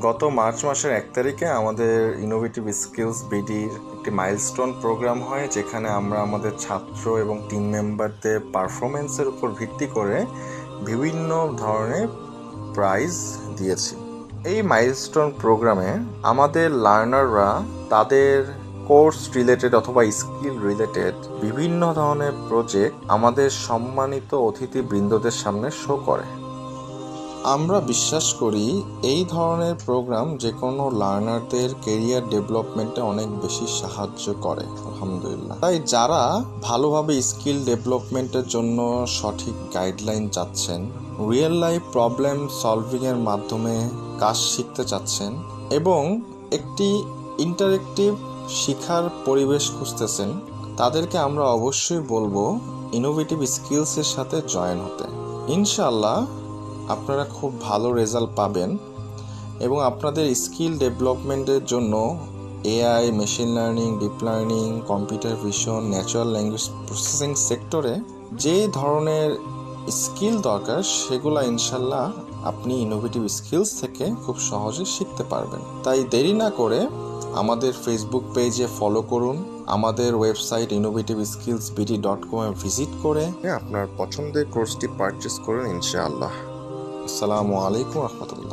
গত মার্চ মাসের 1 তারিখে আমাদের ইনোভেটিভ স্কিলস বিডির একটি মাইলস্টোন প্রোগ্রাম হয়, যেখানে আমরা আমাদের ছাত্র এবং টিম মেম্বারদের পারফরমেন্সের উপর ভিত্তি করে বিভিন্ন ধরনের প্রাইজ দিয়েছি। এই মাইলস্টোন প্রোগ্রামে আমাদের লার্নাররা তাদের কোর্স রিলেটেড অথবা স্কিল রিলেটেড বিভিন্ন ধরনের প্রজেক্ট আমাদের সম্মানিত অতিথিবৃন্দদের সামনে শো করে। আমরা বিশ্বাস করি এই ধরনের প্রোগ্রাম যে কোনো লার্নারদের কেরিয়ার ডেভেলপমেন্টে অনেক বেশি সাহায্য করে, আলহামদুলিল্লাহ। তাই যারা ভালোভাবে স্কিল ডেভেলপমেন্টের জন্য সঠিক গাইডলাইন চাচ্ছেন, রিয়েল লাইফ প্রবলেম সলভিংয়ের মাধ্যমে কাজ শিখতে চাচ্ছেন এবং একটি ইন্টারেক্টিভ শিখার পরিবেশ খুঁজতেছেন, তাদেরকে আমরা অবশ্যই বলবো ইনোভেটিভ স্কিলসের সাথে জয়েন হতে। ইনশাআল্লাহ আপনারা খুব ভালো রেজাল্ট পাবেন এবং আপনাদের স্কিল ডেভেলপমেন্টের জন্য AI, machine learning, deep learning, computer vision, natural language processing সেক্টরে যে ধরনের স্কিল দরকার সেগুলো ইনশাল্লাহ আপনি ইনোভেটিভ স্কিলস থেকে খুব সহজে শিখতে পারবেন। তাই দেরি না করে আমাদের ফেসবুক পেজে ফলো করুন, আমাদের ওয়েবসাইট innovativeskillsbd.com ভিজিট করে আপনার পছন্দের কোর্সটি পারচেস করুন ইনশাআল্লাহ। আসসালামু আলাইকুম রহমতুল্লাহ।